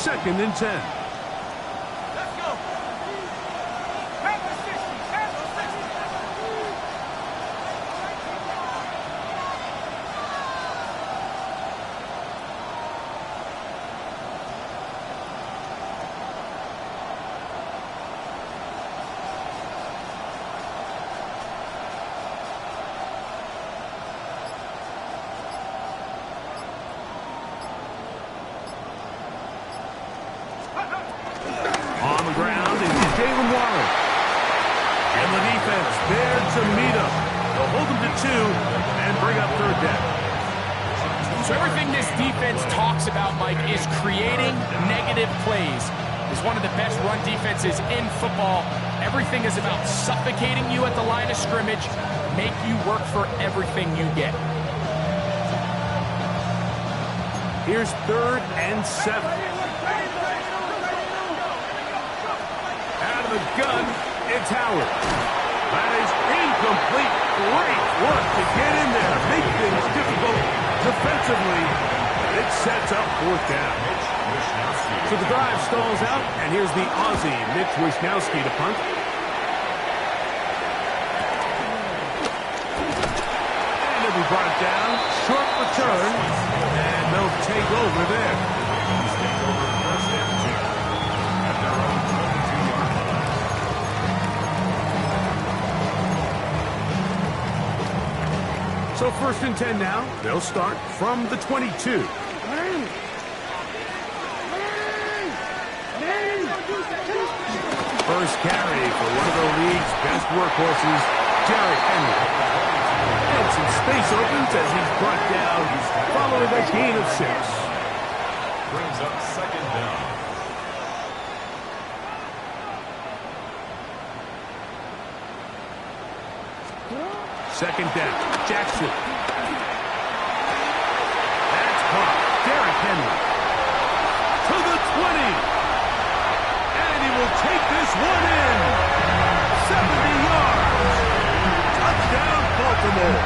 2nd and 10. There to meet him. They'll hold him to 2 and bring up 3rd down. So everything this defense talks about, Mike, is creating negative plays. It's one of the best run defenses in football. Everything is about suffocating you at the line of scrimmage, make you work for everything you get. Here's 3rd and 7. Out of the gun, it's Howard. That is incomplete. Great work to get in there. Make things difficult defensively. It sets up 4th down. So the drive stalls out, and here's the Aussie, Mitch Wishnowsky, to punt. And it'll be brought down. Short return, and they'll take over there. So 1st and 10 now. They'll start from the 22. First carry for one of the league's best workhorses, Derrick Henry. And some space opens as he's brought down following a gain of 6. Brings up 2nd down. Second down, Jackson. That's caught. Derrick Henry. To the 20. And he will take this one in. 70 yards. Touchdown, Baltimore.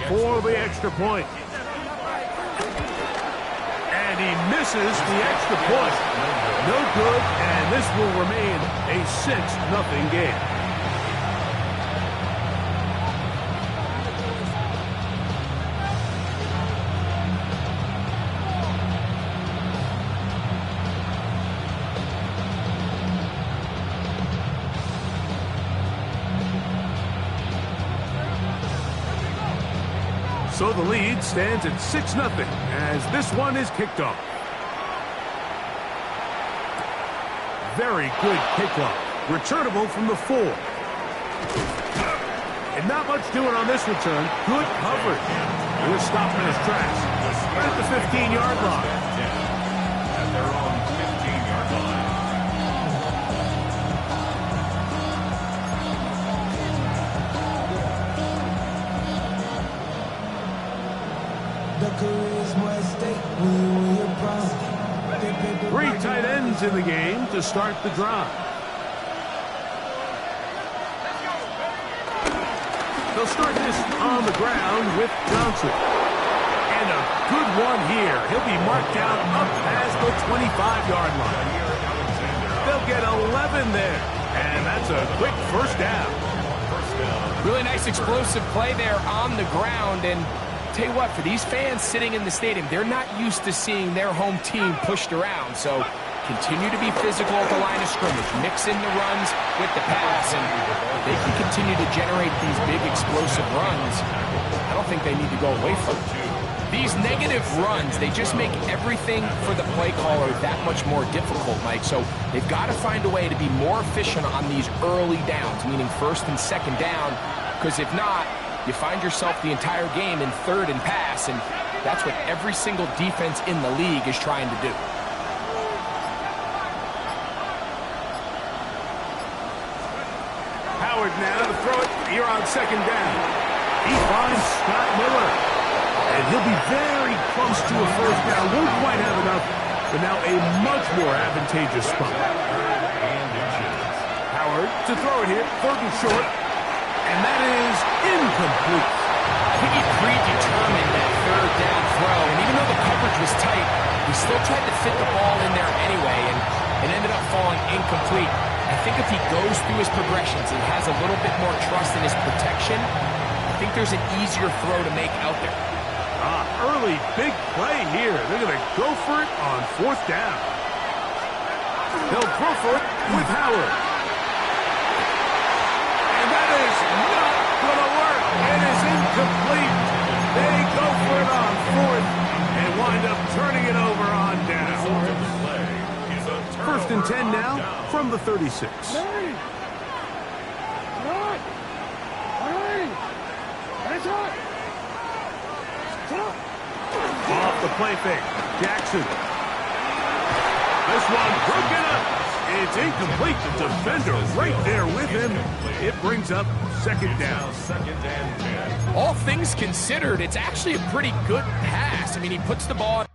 For the extra point. And he misses the extra point. No good, and this will remain a 6-0 game. So the lead stands at 6-0 as this one is kicked off. Very good kickoff. Returnable from the 4. And not much doing on this return. Good coverage. We're stopping his tracks. Right at the 15-yard line. At their own 15-yard line. Three tight ends in the game to start the drive. They'll start this on the ground with Johnson. And a good one here. He'll be marked down up past the 25-yard line. They'll get 11 there. And that's a quick 1st down. Really nice explosive play there on the ground. And tell you what, for these fans sitting in the stadium, they're not used to seeing their home team pushed around. So continue to be physical at the line of scrimmage. Mix in the runs with the pass, and they can continue to generate these big explosive runs. I don't think they need to go away from it. These negative runs, they just make everything for the play caller that much more difficult, Mike. So they've got to find a way to be more efficient on these early downs, meaning first and second down, because if not, you find yourself the entire game in third and pass, and that's what every single defense in the league is trying to do. Howard now to throw it here on second down. He finds Scott Miller. And he'll be very close to a first down. Won't quite have enough, but now a much more advantageous spot. Howard to throw it here, third and short. And that is incomplete. I think he predetermined that third down throw, and even though the coverage was tight, he still tried to fit the ball in there anyway, and it ended up falling incomplete. I think if he goes through his progressions and has a little bit more trust in his protection, I think there's an easier throw to make out there. Early big play here. They're going to go for it on fourth down. They'll throw for it with Howard. And that is not going to work. It is incomplete. They go for it on fourth and wind up turning it over on down. First and 10 now from the 36. Off the play fake. Jackson. This one broken up. It's incomplete. The defender right there with him. It brings up second down. All things considered, it's actually a pretty good pass. I mean, he puts the ball...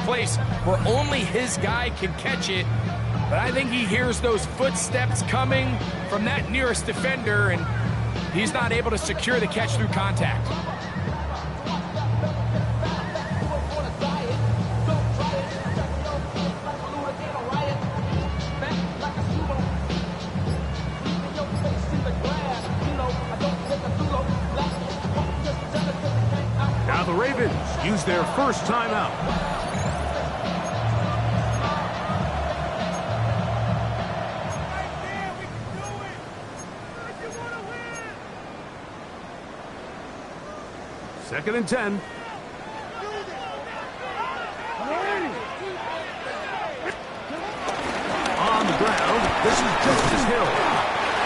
place where only his guy can catch it, but I think he hears those footsteps coming from that nearest defender, and he's not able to secure the catch through contact. Now the Ravens use their first timeout. Second and 10. On the ground, this is Justice Hill.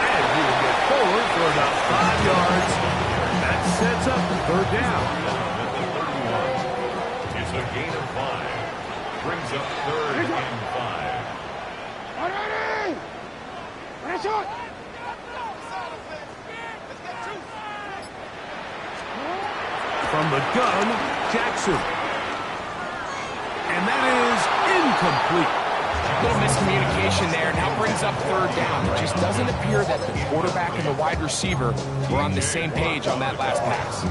And he will get forward for about 5 yards. That sets up the third down. It's a gain of 5. Brings up third and 5. From the gun, Jackson. And that is incomplete. A little miscommunication there. Now brings up third down. It just doesn't appear that the quarterback and the wide receiver were on the same page on that last pass.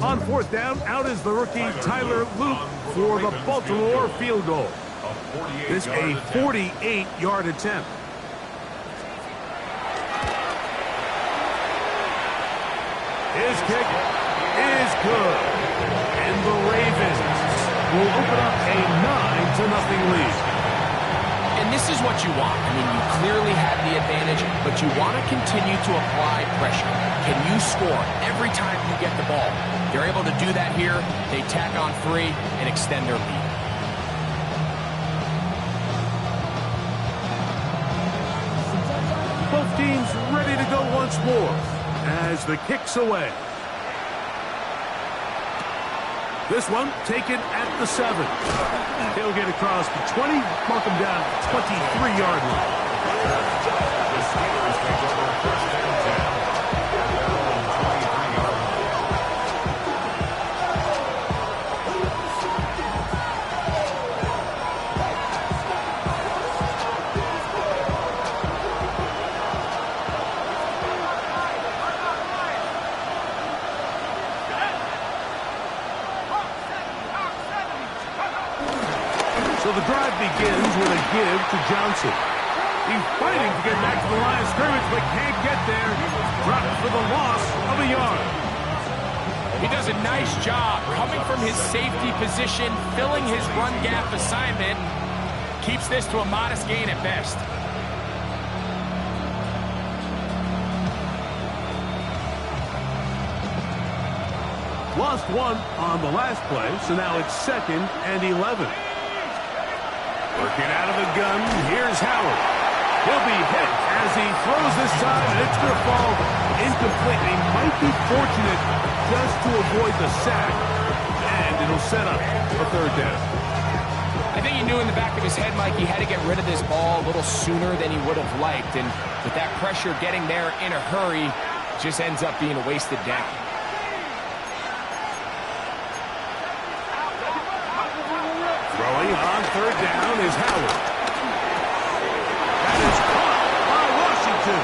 On fourth down, out is the rookie Tyler Luke for the Baltimore field goal. This a 48-yard attempt. His kick is good. And the Ravens will open up a 9-0 lead. And this is what you want. I mean, you clearly had the advantage, but you want to continue to apply pressure. Can you score every time you get the ball? They're able to do that here. They tack on 3 and extend their lead. Both teams ready to go once more as the kick's away. This one taken at the 7. He'll get across the 20, mark him down at the 23-yard line. The Steelers take over first and 10. So the drive begins with a give to Johnson. He's fighting to get back to the line of scrimmage, but can't get there. Dropped for the loss of a yard. He does a nice job coming from his safety position, filling his run gap assignment, keeps this to a modest gain at best. Lost one on the last play, so now it's 2nd and 11. Working out of the gun, here's Howard. He'll be hit as he throws this time, and it's going to fall incomplete. He might be fortunate just to avoid the sack, and it'll set up a 3rd down. I think he knew in the back of his head, Mike, he had to get rid of this ball a little sooner than he would have liked, and with that pressure getting there in a hurry, it just ends up being a wasted down. Throwing on 3rd down is Howard. That is caught by Washington.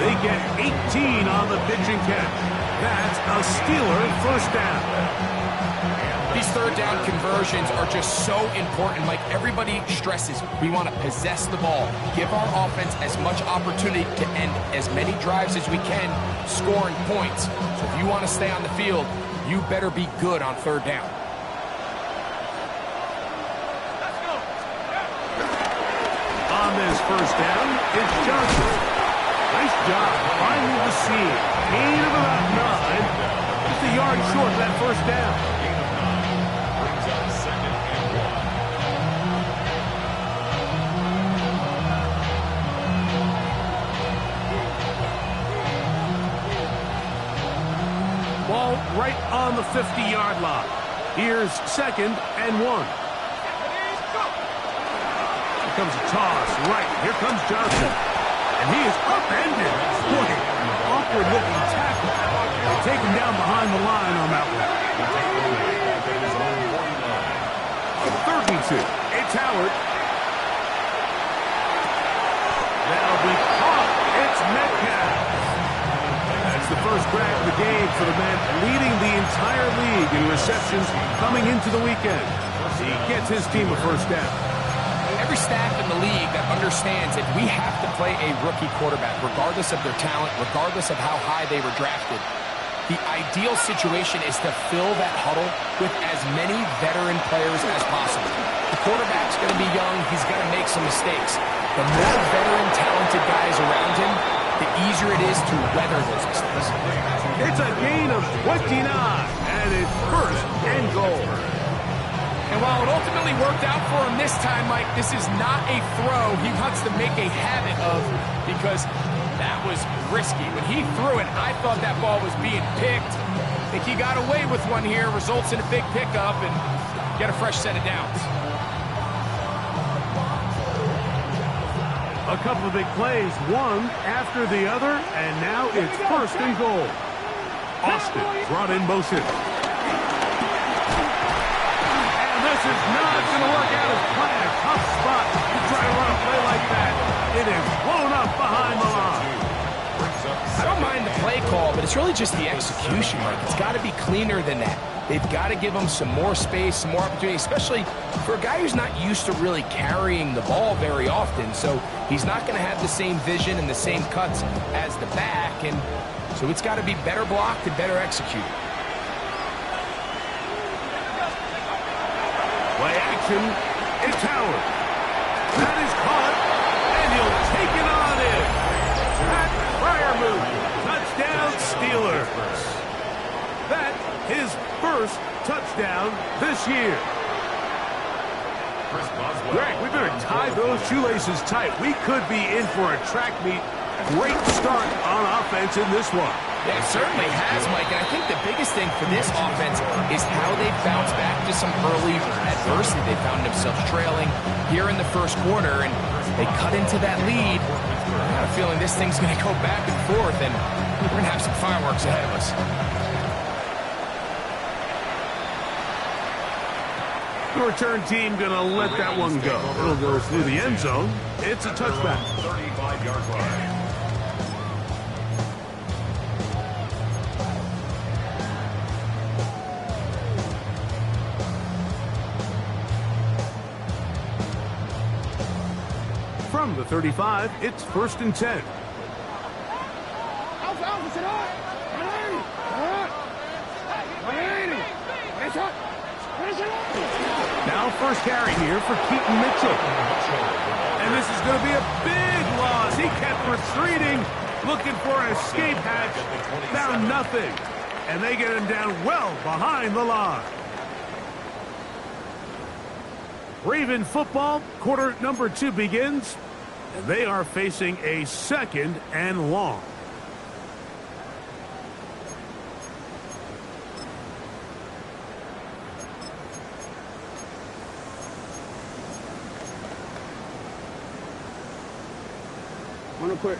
They get 18 on the pitch and catch. That's a Steeler 1st down. These 3rd down conversions are just so important. Like everybody stresses, we want to possess the ball, give our offense as much opportunity to end as many drives as we can, scoring points. So if you want to stay on the field, you better be good on 3rd down. On this 1st down, it's Johnson. Nice job finding the seam. Gain of about 9. Just a yard short of that 1st down. Brings up 2nd and 1. Ball right on the 50-yard line. Here's 2nd and 1. Here comes a toss. Right. Here comes Johnson. And he is upended. Boy, awkward-looking tackle. They take him down behind the line on that one. 3rd and 2. It's Howard. That'll be caught. It's Metcalf. That's the first grab of the game for the man leading the entire league in receptions coming into the weekend. He gets his team a 1st down. Every staff in the league that understands that we have to play a rookie quarterback, regardless of their talent, regardless of how high they were drafted. The ideal situation is to fill that huddle with as many veteran players as possible. The quarterback's going to be young. He's going to make some mistakes. The more veteran, talented guys around him, the easier it is to weather those mistakes. It's a gain of 29, and it's 1st and goal. And while it ultimately worked out for him this time, Mike, this is not a throw he wants to make a habit of because that was risky. When he threw it, I thought that ball was being picked. I think he got away with one here, results in a big pickup, and get a fresh set of downs. A couple of big plays, one after the other, and now it's 1st and goal. Austin brought in motion. This is not going to work out as planned. Tough spot. You try to run a play like that, it is blown up behind the line. I don't mind the play call, but it's really just the execution, Mike. It's got to be cleaner than that. They've got to give him some more space, some more opportunity, especially for a guy who's not used to really carrying the ball very often. So he's not going to have the same vision and the same cuts as the back, and so it's got to be better blocked and better executed. Play action, it's Howard. That is caught, and he'll take it on in. Pat Fryermuth, touchdown Steelers. That his 1st touchdown this year. Greg, we better tie those shoelaces tight. We could be in for a track meet. Great start on offense in this one. Yeah, it certainly has, Mike, and I think the biggest thing for this offense is how they bounce back to some early adversity. They found themselves trailing here in the 1st quarter, and they cut into that lead. I got a feeling this thing's going to go back and forth, and we're going to have some fireworks ahead of us. The return team going to let that one go. It'll go through the end zone. It's a touchback. 35-yard line. the 35. It's 1st and 10. Now first carry here for Keaton Mitchell. And this is going to be a big loss. He kept retreating, looking for an escape hatch. Found nothing. And they get him down well behind the line. Raven football, quarter number 2 begins. And they are facing a 2nd and long. One quick.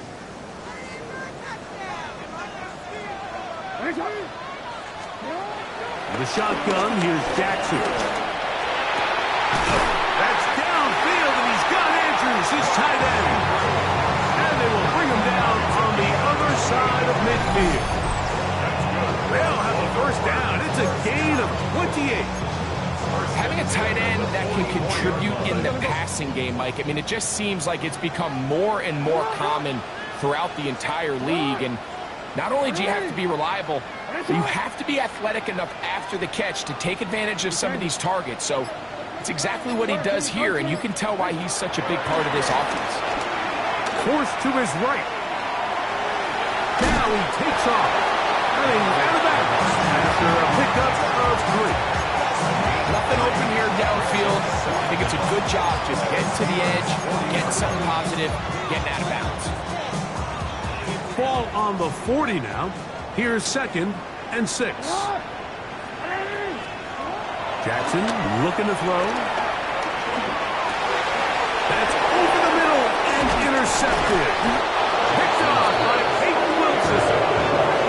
The shotgun, here's Jackson. That's downfield, and he's got Andrews, his tight end. And they will bring him down on the other side of midfield. They'll have a first down. It's a gain of 28. Having a tight end that can contribute in the passing game, Mike, I mean, it just seems like it's become more and more common throughout the entire league. And not only do you have to be reliable, but you have to be athletic enough after the catch to take advantage of some of these targets. So it's exactly what he does here, and you can tell why he's such a big part of this offense. Forced to his right. Now he takes off. Running out of bounds after a pickup of 3. Nothing open here downfield. I think it's a good job just getting to the edge, getting something positive, getting out of bounds. Ball on the 40 now. Here's 2nd and 6. Jackson looking to throw. That's over the middle and intercepted. Picked off by Peyton Wilson.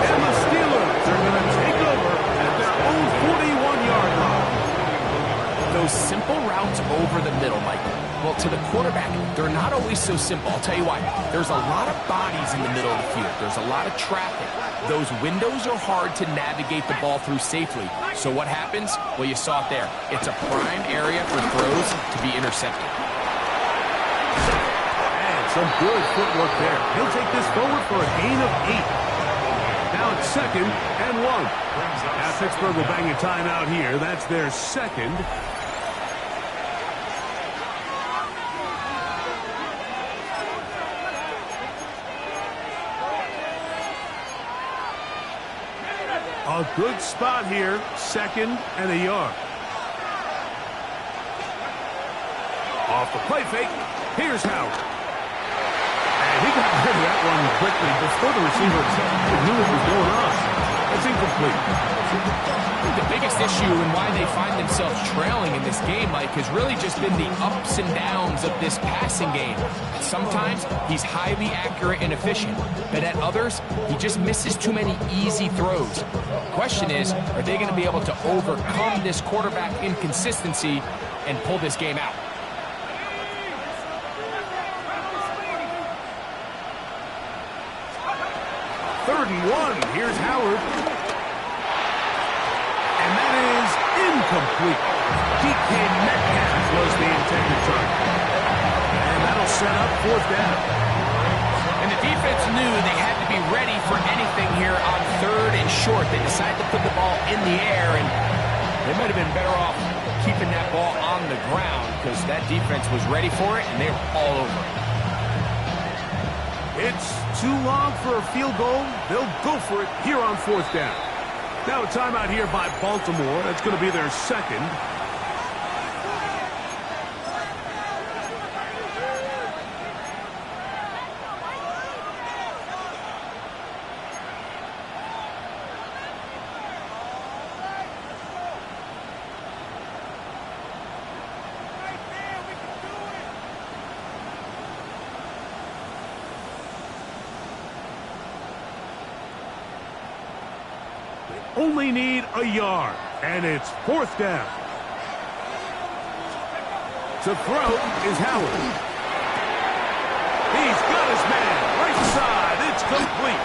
And the Steelers are going to take over at their own 41-yard line. Those simple routes over the middle, Mike. Well, to the quarterback, they're not always so simple. I'll tell you why. There's a lot of bodies in the middle of the field. There's a lot of traffic. Those windows are hard to navigate the ball through safely. So what happens? Well, you saw it there. It's a prime area for throws to be intercepted. And some good footwork there. He'll take this forward for a gain of 8. Now it's 2nd and 1. Now Pittsburgh will bang a timeout here. That's their 2nd. A good spot here, 2nd and a yard. Off the play fake, here's Howard. And he got rid of that one quickly before the receiver knew what was going on. It's incomplete. The biggest issue and why they find themselves trailing in this game, Mike, has really just been the ups and downs of this passing game. Sometimes he's highly accurate and efficient, but at others, he just misses too many easy throws. The question is, are they going to be able to overcome this quarterback inconsistency and pull this game out? Third and 1, here's Howard. And that is incomplete. DK Metcalf was the intended target. And that'll set up 4th down. And the defense knew they had to be ready for anything here on 3rd and short. They decided to put the ball in the air, and they might have been better off keeping that ball on the ground because that defense was ready for it, and they were all over it. It's too long for a field goal. They'll go for it here on 4th down. Now a timeout here by Baltimore. That's going to be their 2nd. Only need a yard, and it's 4th down. To throw is Howard. He's got his man right side. It's complete.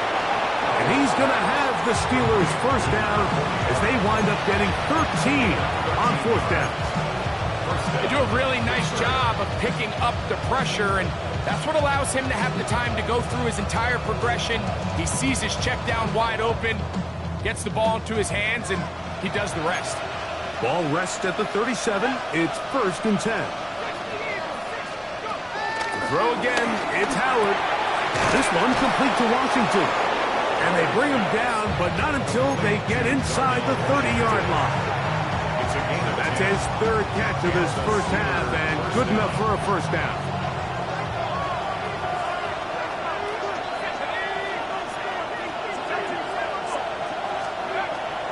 And he's going to have the Steelers' first down as they wind up getting 13 on 4th down. They do a really nice job of picking up the pressure, and That's what allows him to have the time to go through his entire progression. He sees his check down wide open, gets the ball into his hands, and he does the rest. Ball rests at the 37. It's 1st and 10. Throw again. It's Howard. This one complete to Washington. And they bring him down, but not until they get inside the 30-yard line. That's his 3rd catch of this first half, and good enough for a first down.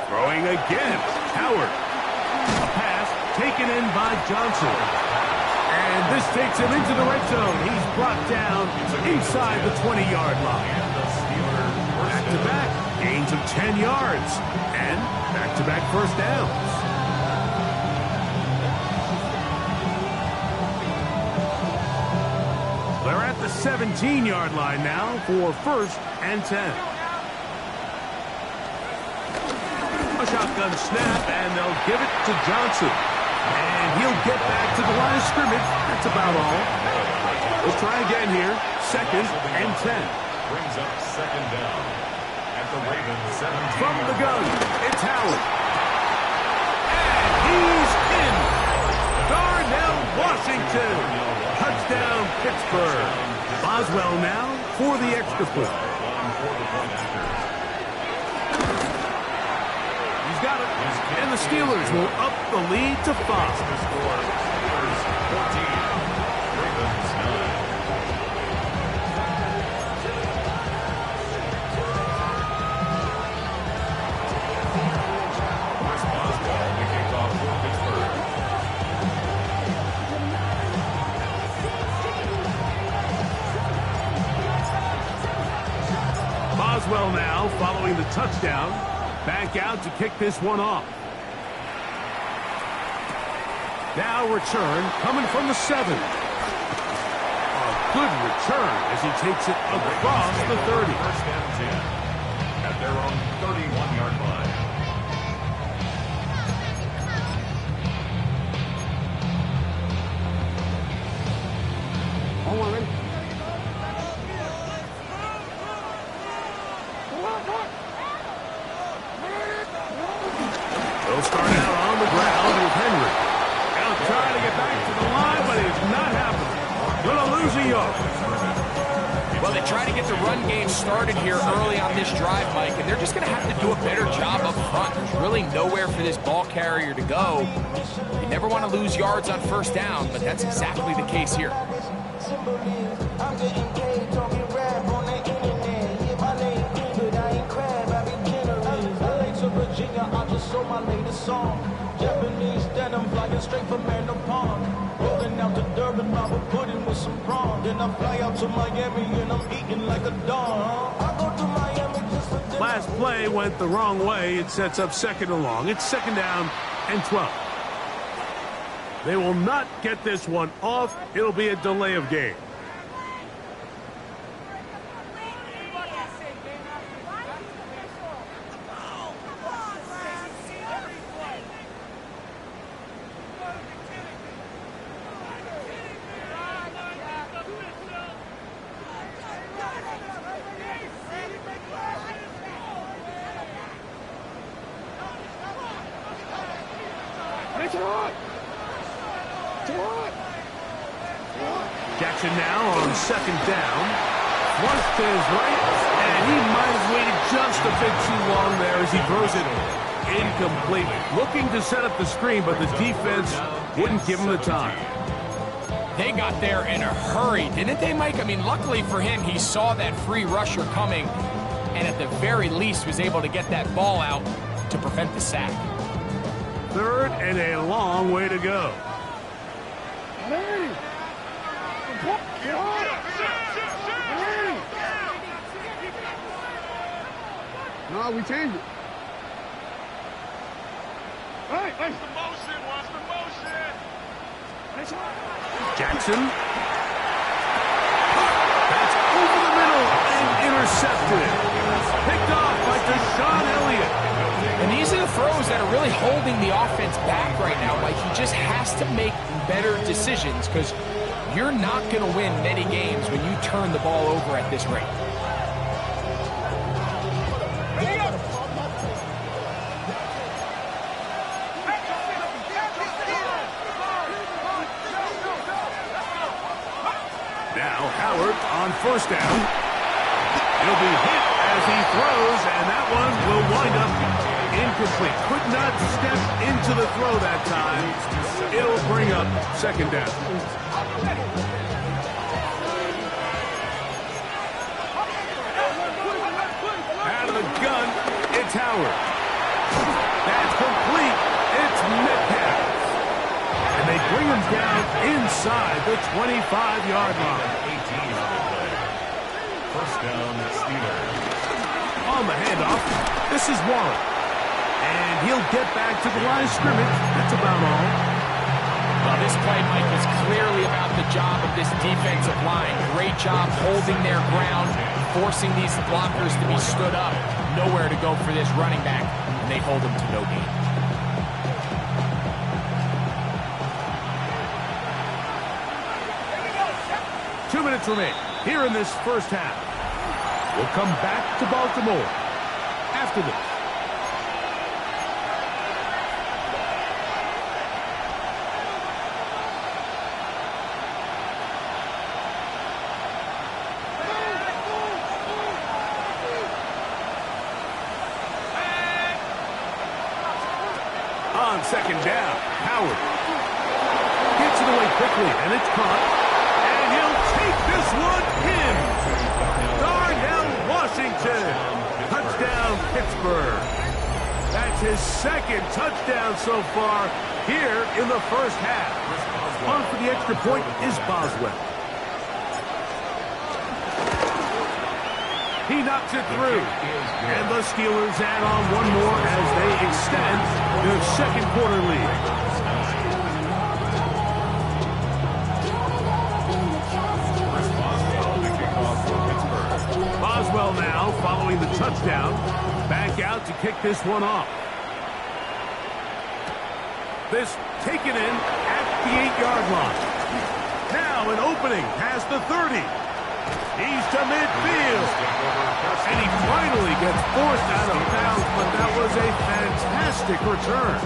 Throwing again. Howard. A pass taken in by Johnson. And this takes him into the red zone. He's brought down inside the 20-yard line. Back-to-back gains of 10 yards. And back-to-back first downs. They're at the 17-yard line now for 1st and 10. A shotgun snap, and they'll give it to Johnson. And he'll get back to the line of scrimmage. That's about all. We'll try again here. 2nd and 10. Brings up 2nd down at the Ravens 17. From the gun, it's Howard. And he's in. Darnell Washington. Touchdown, Pittsburgh. Boswell now for the extra point. Got it. And the Steelers will up the lead to 5. The score, Steelers 14, Ravens 9. Chris Boswell, the kickoff for Pittsburgh. Boswell now following the touchdown. Back out to kick this one off. Now return coming from the 7. A good return as he takes it across the 30. 1st and 10 at their own 31-yard line. Hold on, ready? They'll start out on the ground with Henry. Now trying to get back to the line, but it's not happening. Gonna lose a yard. Well, they try to get the run game started here early on this drive, Mike, and they're just going to have to do a better job up front. There's really nowhere for this ball carrier to go. You never want to lose yards on 1st down, but that's exactly the case here. Japanese denim flying straight from Manapon. Rolling out to Durban, Bible pudding with some prawn. Then I fly out to Miami and I'm eating like a dawn. I go to Miami just for dinner. Last play went the wrong way. It sets up 2nd and long. It's 2nd down and 12. They will not get this one off. It'll be a delay of game. Jackson now on 2nd down. Flushed to his right, and he might have waited just a bit too long there as he throws it incomplete. Looking to set up the screen, but the defense wouldn't give him the time. They got there in a hurry, didn't they, Mike? I mean, luckily for him, he saw that free rusher coming, and at the very least was able to get that ball out to prevent the sack. 3rd and a long way to go. No, we changed it. Hey, hey. Watch the motion, watch the motion. Jackson. That's over the middle and intercepted. Picked off by Deshaun Elliott. And these are the throws that are really holding the offense back right now. Like, he just has to make better decisions because You're not going to win many games when you turn the ball over at this rate. Now Howard on first down. He'll be hit as he throws, and that one will wind up incomplete. Could not step into the throw that time. It'll bring up second down. Out of the gun, it's Howard. That's complete. It's Metcalf. And they bring him down inside the 25-yard line. 18 on the play. First down, Steelers. On the handoff, this is Warren. And he'll get back to the line of scrimmage. That's about all. Well, this play, Mike, is clearly about the job of this defensive line. Great job holding their ground, forcing these blockers to be stood up. Nowhere to go for this running back, and they hold him to no gain. Two minutes remain here in this first half. We'll come back to Baltimore after this. On second down, Howard gets it away quickly, and it's caught. And he'll take this one in. Darnell Washington. Touchdown, Pittsburgh. That's his second touchdown so far here in the first half. On for the extra point is Boswell. He knocks it through. And the Steelers add on one more as they extend their second quarter lead. Boswell now following the touchdown. Back out to kick this one off. This taken in at the 8-yard line. Now an opening past the 30. He's to midfield. And he finally gets forced out of bounds, but that was a fantastic return.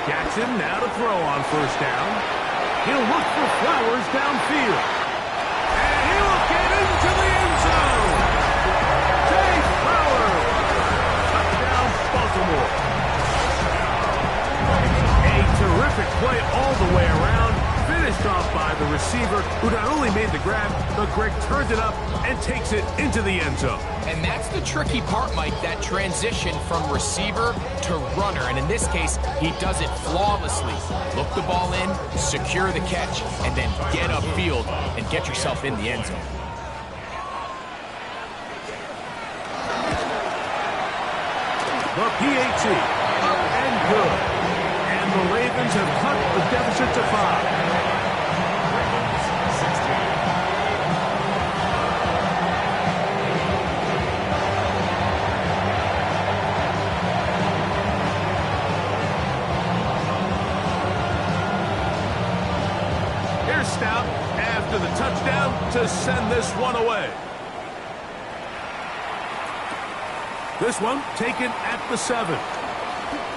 Jackson now to throw on first down. He'll look for Flowers downfield. And he will get into the end zone. Dave Flowers. Touchdown, Baltimore. A terrific play all the way around. Finished off by the receiver, who not only made the grab, but Greg turned it up and takes it into the end zone. And that's the tricky part, Mike, that transition from receiver to runner. And in this case, he does it flawlessly. Look the ball in, secure the catch, and then get upfield and get yourself in the end zone. The PAT, up and good. And the Ravens have cut the deficit to 5. Stout after the touchdown to send this one away. This one taken at the 7.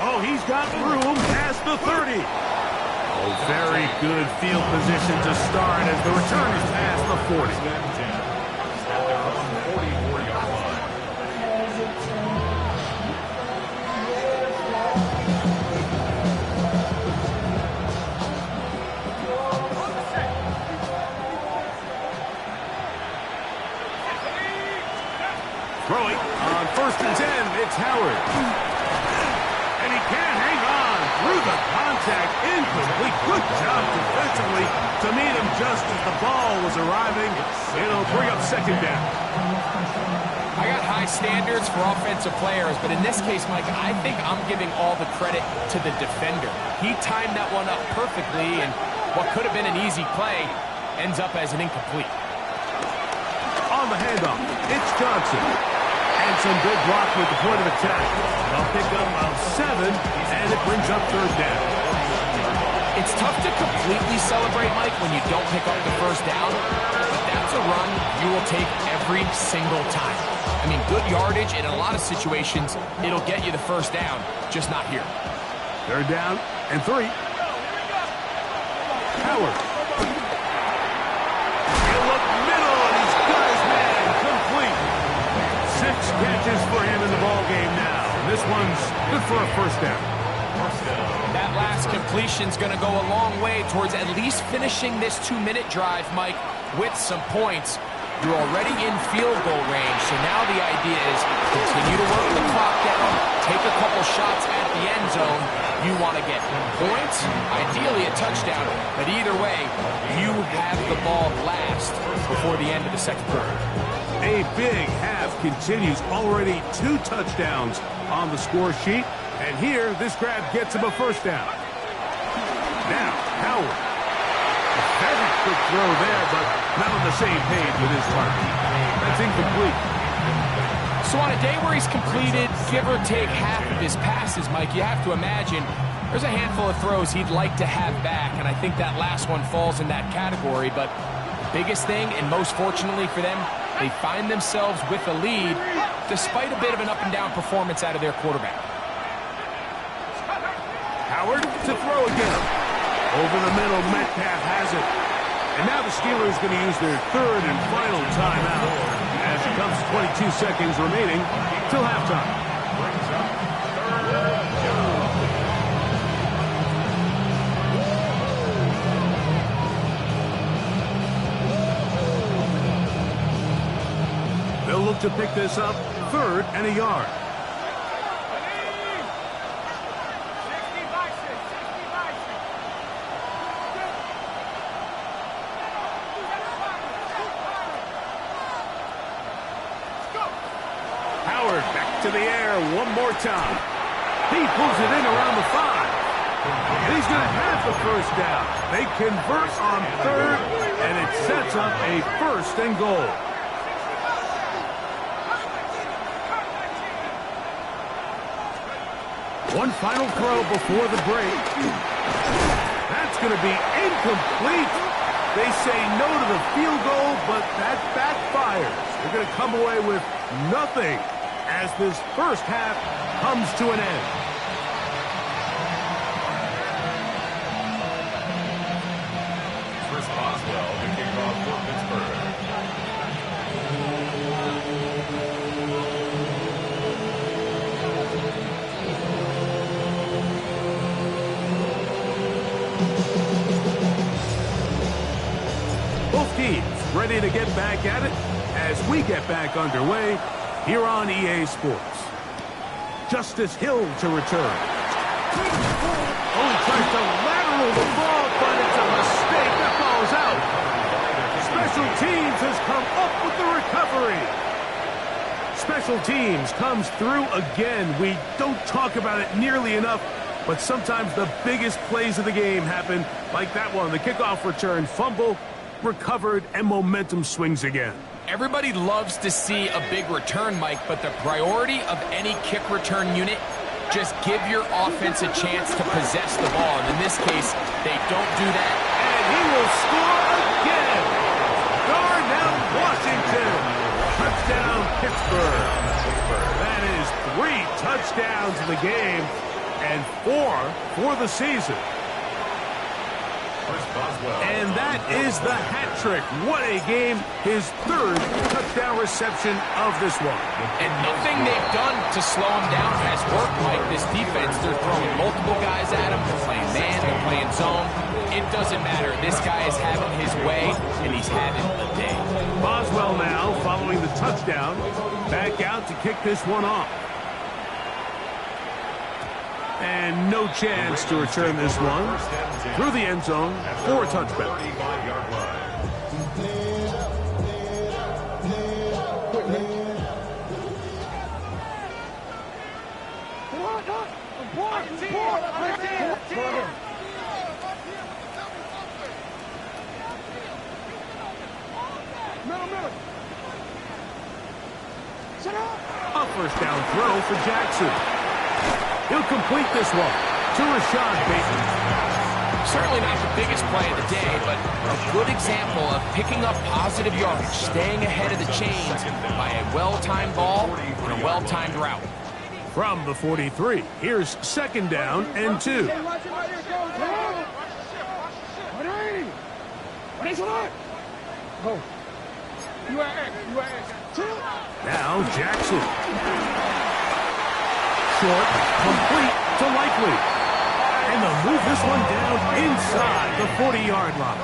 Oh, he's got room past the 30. Oh, very good field position to start as the return is past the 40. Throwing on first and 10, it's Howard. And he can't hang on through the contact. Incomplete. Good job defensively to meet him just as the ball was arriving. It'll bring up second down. I got high standards for offensive players, but in this case, Mike, I think I'm giving all the credit to the defender. He timed that one up perfectly, and what could have been an easy play ends up as an incomplete. On the handoff, it's Johnson. And some good blocking at the point of attack. A pickup of 7, and it brings up third down. It's tough to completely celebrate, Mike, when you don't pick up the first down, but that's a run you will take every single time. I mean, good yardage, and in a lot of situations, it'll get you the first down, just not here. Third down and 3. Howard. He'll look middle, and he's got his man complete. 6 catches for him in the ballgame now. This one's good for a first down. That last completion's going to go a long way towards at least finishing this 2-minute drive, Mike, with some points. You're already in field goal range, so now the idea is continue to work the clock down, take a couple shots at the end zone. You want to get points, ideally a touchdown, but either way, you have the ball last before the end of the second quarter. A big half continues. Already 2 touchdowns on the score sheet. And here, this grab gets him a first down. Now, Howard. A very quick throw there, but not on the same page with his target. That's incomplete. So on a day where he's completed, give or take half of his passes, Mike, you have to imagine there's a handful of throws he'd like to have back, and I think that last one falls in that category. But the biggest thing, and most fortunately for them, they find themselves with a lead despite a bit of an up-and-down performance out of their quarterback. Howard to throw again. Over the middle, Metcalf has it. And now the Steelers going to use their third and final timeout as it comes to 22 seconds remaining till halftime. They'll look to pick this up, 3rd and a yard. Howard back to the air one more time. He pulls it in around the 5. He's going to have the first down. They convert on 3rd, and it sets up a 1st and goal. One final throw before the break. That's going to be incomplete. They say no to the field goal, but that backfires. They're going to come away with nothing as this first half comes to an end. Chris Boswell, the kickoff for Pittsburgh. Both teams ready to get back at it as we get back underway here on EA Sports. Justice Hill to return. Oh, he tries to lateral the ball, but it's a mistake. That ball's out. Special Teams has come up with the recovery. Special Teams comes through again. We don't talk about it nearly enough, but sometimes the biggest plays of the game happen like that one. The kickoff return, fumble, recovered, and momentum swings again. Everybody loves to see a big return, Mike, but the priority of any kick return unit, just give your offense a chance to possess the ball. And in this case, they don't do that. And he will score again. Darnell Washington. Touchdown, Pittsburgh. That is 3 touchdowns in the game and 4 for the season. And that is the hat trick. What a game. His 3rd touchdown reception of this one. And nothing they've done to slow him down has worked, Mike. This defense, they're throwing multiple guys at him. They're playing man, they're playing zone. It doesn't matter. This guy is having his way, and he's having a day. Boswell now, following the touchdown, back out to kick this one off. And no chance to return this one through the end zone for a touchback. A first down throw for Jackson. He'll complete this one to Rashad Bateman. Certainly not the biggest play of the day, but a good example of picking up positive yardage, staying ahead of the chains by a well-timed ball and a well-timed route. From the 43, here's second down and 2. Now Jackson. Short, complete to Likely. And they'll move this one down inside the 40-yard line.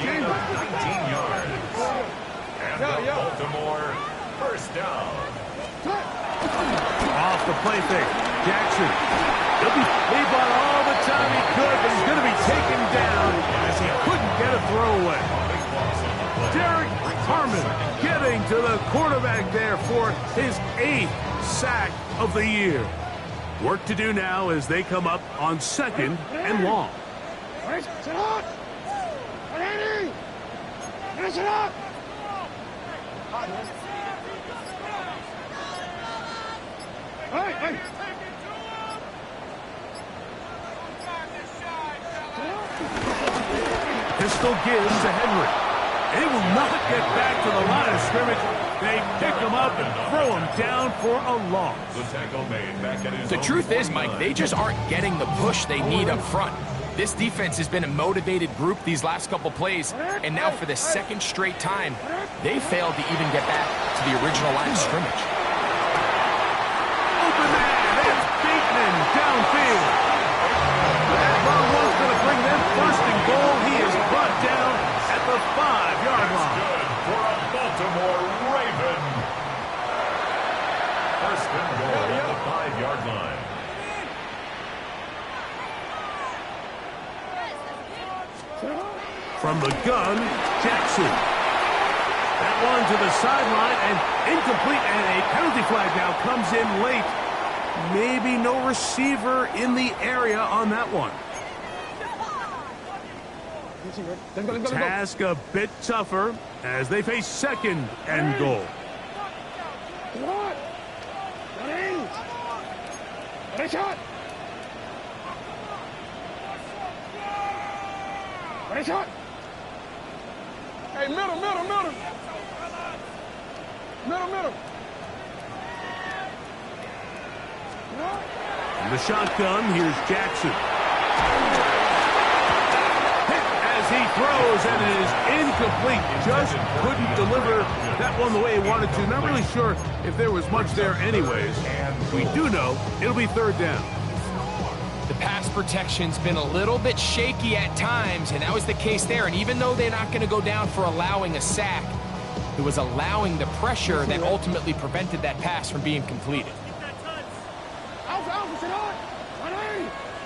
19 yards. And the Baltimore first down. Off the play fake, Jackson. He bought all the time he could, but he's going to be taken down as he couldn't get a throwaway. Derek Harmon getting to the quarterback there for his 8th sack of the year. Work to do now as they come up on second and long. Pistol gives to Henry. And he will not get back to the line of scrimmage. They pick him up and throw him down for a loss. The tackle made back at his The truth is, Mike, they just aren't getting the push they need up front. This defense has been a motivated group these last couple plays, and now for the second straight time, they failed to even get back to the original line of scrimmage. Open man, it's Bateman downfield. That long one's going to bring them first and goal. He is brought down at the 5-yard line. good for a Baltimore Raven. First and goal at the 5-yard line. From the gun, Jackson. That one to the sideline and incomplete, and a penalty flag now comes in late. Maybe no receiver in the area on that one. Task a bit tougher as they face second and goal. Hey, middle. In the shotgun, here's Jackson. Hit as he throws, and it is incomplete. Just couldn't deliver that one the way he wanted to. Not really sure if there was much there anyways. We do know it'll be third down. The pass protection's been a little bit shaky at times, and that was the case there. And even though they're not going to go down for allowing a sack, it was allowing the pressure that ultimately prevented that pass from being completed.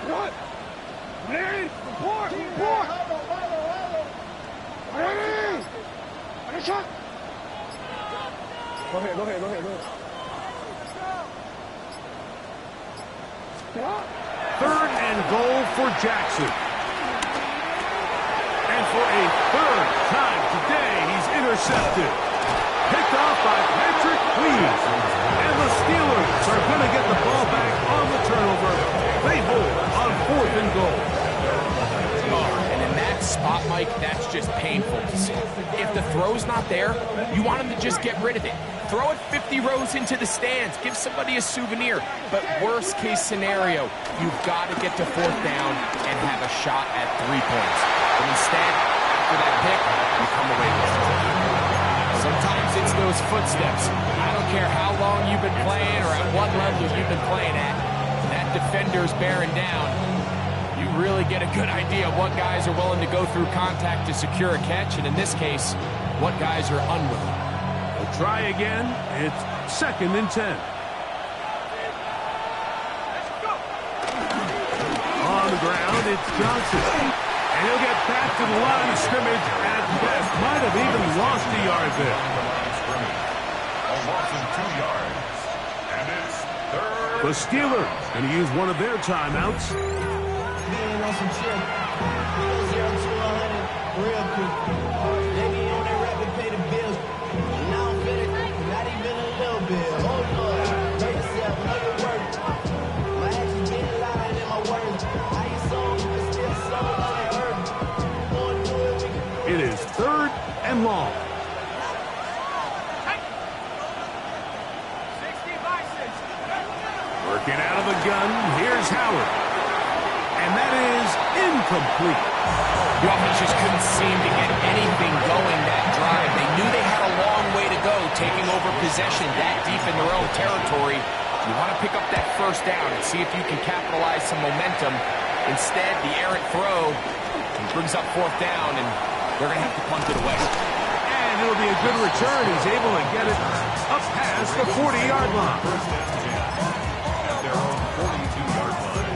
Go ahead. Third and goal for Jackson. And for a third time today, he's intercepted. Picked off by Patrick Cleves. And the Steelers are going to get the ball back on the turnover. They hold on fourth and goal. And in that spot, Mike, that's just painful to see. If the throw's not there, you want him to just get rid of it. Throw it 50 rows into the stands. Give somebody a souvenir. But worst case scenario, you've got to get to fourth down and have a shot at 3 points. But instead, after that pick, you come away with it. Sometimes it's those footsteps. I don't care how long you've been playing or at what level you've been playing at. That defender's bearing down. You really get a good idea of what guys are willing to go through contact to secure a catch, and in this case, what guys are unwilling. We'll try again. It's second and 10. On the ground, it's Johnson. And he'll get back to the line of scrimmage at best. Might have even lost a yard there. A loss of 2 yards. And it's third. The Steelers going to use one of their timeouts. Being on some shit. 0 to 100 real quick. They be on that rapid pay the bills. And I don't fit it, not even a little bit. Oh, no. Working out of the gun, here's Howard. And that is incomplete. The offense just couldn't seem to get anything going that drive. They knew they had a long way to go, taking over possession that deep in their own territory. You want to pick up that first down and see if you can capitalize some momentum. Instead, the errant throw brings up fourth down, and they're going to have to punt it away. And it'll be a good return. He's able to get it up past the 40-yard line. At their own 42-yard line.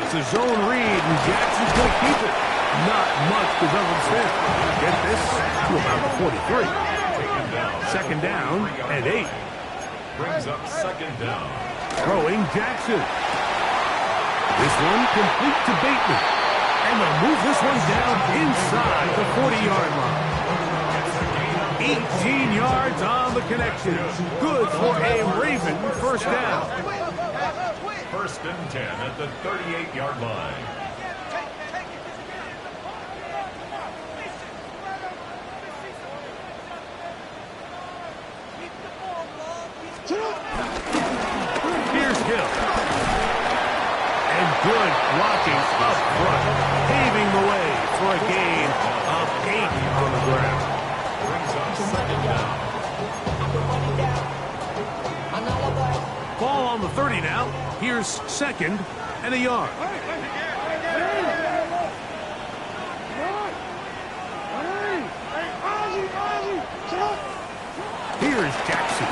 It's a zone read, and Jackson's going to keep it. Not much to instead. Get this to about the 43. Second down and 8. Brings up second down. Throwing Jackson. This one complete to Bateman. And they'll move this one down inside the 40-yard line. 18 yards on the connection. Good for a Raven first down. First and 10 at the 38-yard line. Here's Hill. And good blocking up front, paving the way for a gain of 8 on the ground. Brings up second down. Ball on the 30 now. Here's second and a yard. Here's Jackson.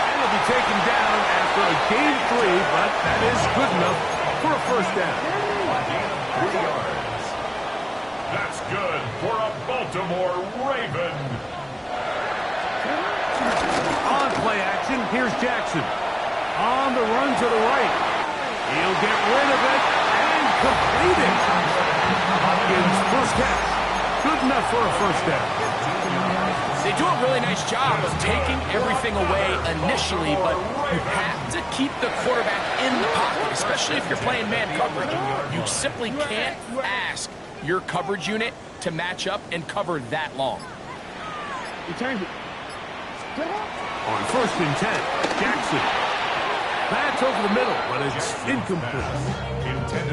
And he'll be taken down after a gain 3, but that is good enough for a first down. A gain of 3 yards. That's good for a Baltimore Raven. On play action, here's Jackson. On the run to the right. He'll get rid of it and complete it. Hopkins' first catch. Good enough for a first down. They do a really nice job of taking everything away initially, but you have to keep the quarterback in the pocket, especially if you're playing man coverage. You simply can't ask your coverage unit to match up and cover that long. On first and 10, Jackson. Pass over the middle, but it's incomplete.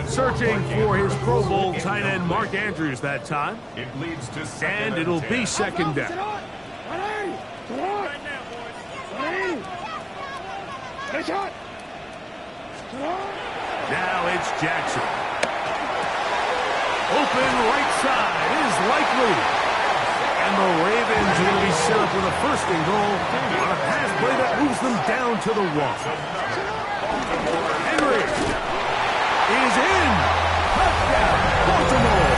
Searching for his Pro Bowl tight end Mark Andrews that time. It leads to second And it'll 10. be second down. Now it's Jackson. Open right side is likely. And the Ravens are going to be set up with a first and goal on a pass play that moves them down to the 1. Henry is in. Touchdown, Baltimore.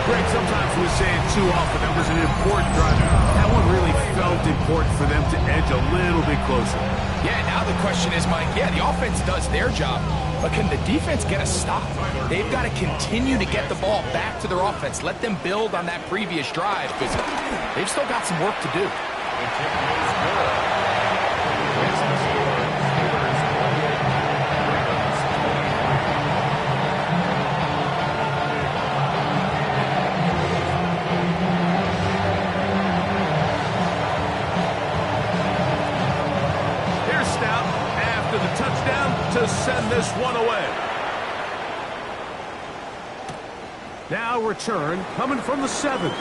Greg, sometimes we say it too often. That was an important drive. That one really felt important for them to edge a little bit closer. Yeah, now the question is, Mike, the offense does their job, but can the defense get a stop? They've got to continue to get the ball back to their offense. Let them build on that previous drive because they've still got some work to do. The kick is good. Raising the score. Steelers 28, Ravens 20. Here's Stout after the touchdown to send this one away. Now return coming from the 7.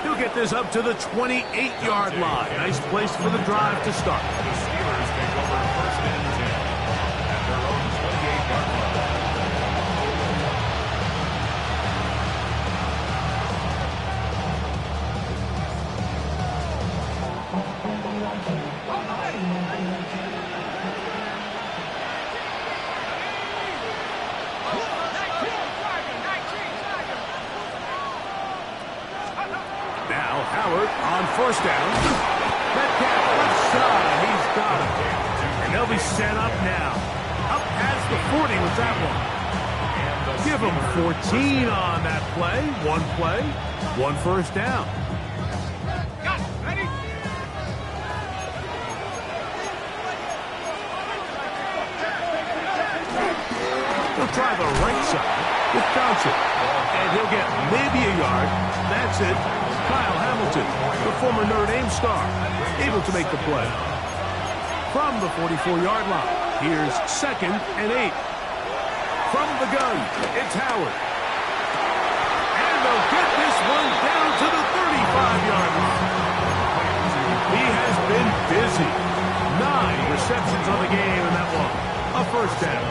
He'll get this up to the 28-yard line. Nice place for the drive to start. The Steelers take over first and 10 at their own 28-yard line. Now Howard on first down. Metcalf left side. He's got it. And they'll be set up now. Up past the 40 with that one. And the Give them 14 on that play, one first down. He'll try the right side with Johnson. And he'll get maybe a yard. That's it. Kyle Hamilton, the former Notre Dame star, able to make the play. From the 44-yard line, here's 2nd and 8. From the gun, it's Howard. And they'll get this one down to the 35-yard line. He has been busy. 9 receptions on the game, and that one, a first down.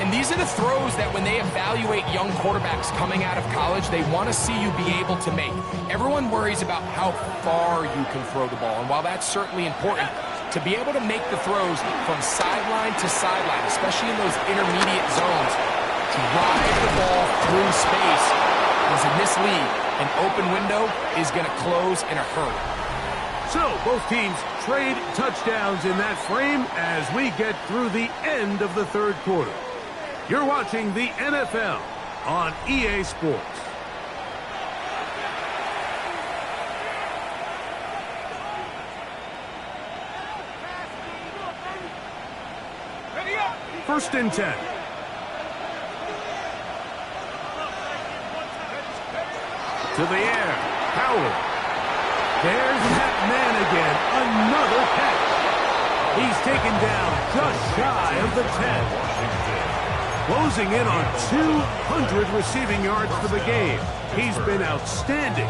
And these are the throws that when they evaluate young quarterbacks coming out of college, they want to see you be able to make. Everyone worries about how far you can throw the ball, and while that's certainly important, to be able to make the throws from sideline to sideline, especially in those intermediate zones, drive the ball through space, because in this league, an open window is going to close in a hurry. So, both teams trade touchdowns in that frame as we get through the end of the third quarter. You're watching the NFL on EA Sports. First and 10. To the air. Howard. There's that man again. Another catch. He's taken down just shy of the 10. Closing in on 200 receiving yards for the game. He's been outstanding.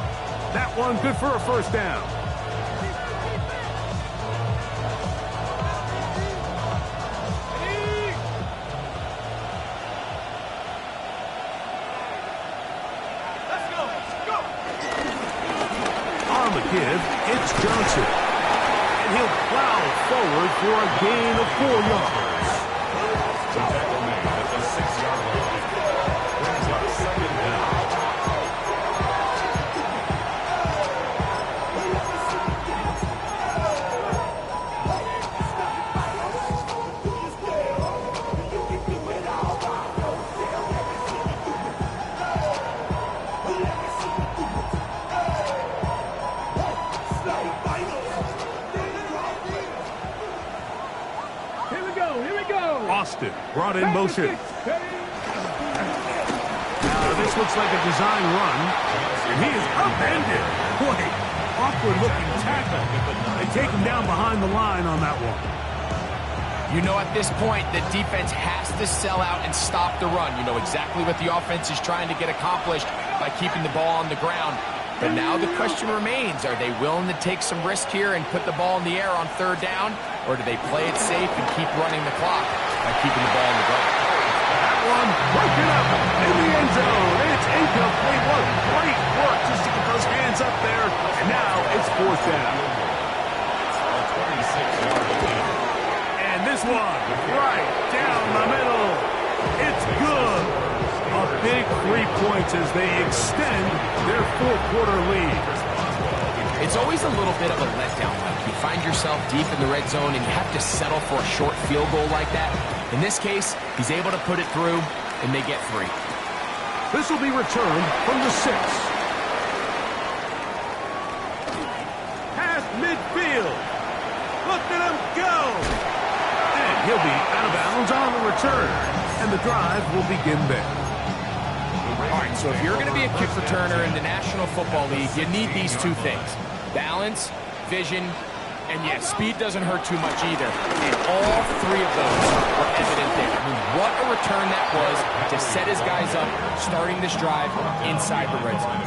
That one good for a first down. On the give, it's Johnson. And he'll plow forward for a gain of 4 yards. Tackle made at the 6-yard line. Brings up 2nd down. Austin brought in motion. This looks like a design run. And he is upended. Boy, awkward looking tackle. They take him down behind the line on that one. You know at this point the defense has to sell out and stop the run. You know exactly what the offense is trying to get accomplished by keeping the ball on the ground. But now the question remains, are they willing to take some risk here and put the ball in the air on 3rd down? Or do they play it safe and keep running the clock by keeping the ball on the ground? That one broken up in the end zone. It's incomplete. What great work just to get those hands up there. And now it's 4th down. And this one right down the middle. It's good. A big 3 points as they extend their 4th-quarter lead. It's always a little bit of a letdown. You find yourself deep in the red zone and you have to settle for a short field goal like that. In this case, he's able to put it through, and they get 3. This will be returned from the 6. Past midfield. Look at him go. And he'll be out of bounds on the return. And the drive will begin there. All right, so if you're going to be a kick returner in the National Football League, you need these 2 things. Balance, vision, and yes, speed doesn't hurt too much either. And all 3 of those were evident there. I mean, what a return that was to set his guys up, starting this drive inside the red zone.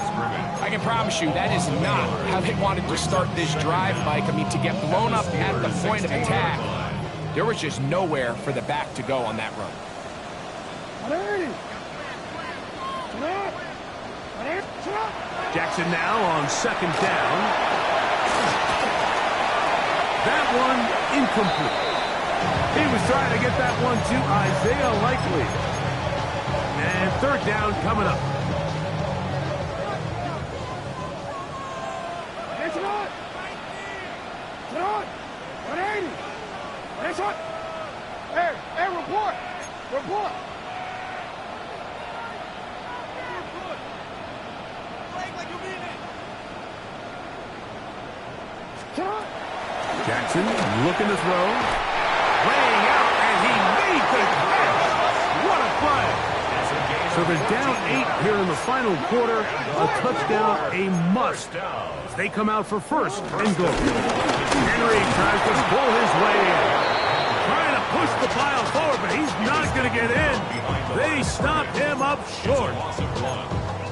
I can promise you that is not how they wanted to start this drive, Mike. I mean, to get blown up at the point of attack, there was just nowhere for the back to go on that run. Jackson now on 2nd down. That one incomplete. He was trying to get that one to Isaiah Likely. And 3rd down coming up. Hey, report. Jackson looking to throw. Laying out, and he made the catch. What a play. So they're down 8 here in the final quarter. A touchdown, a must. As they come out for first and goal. Henry tries to pull his way in. Trying to push the pile forward, but he's not going to get in. They stop him up short.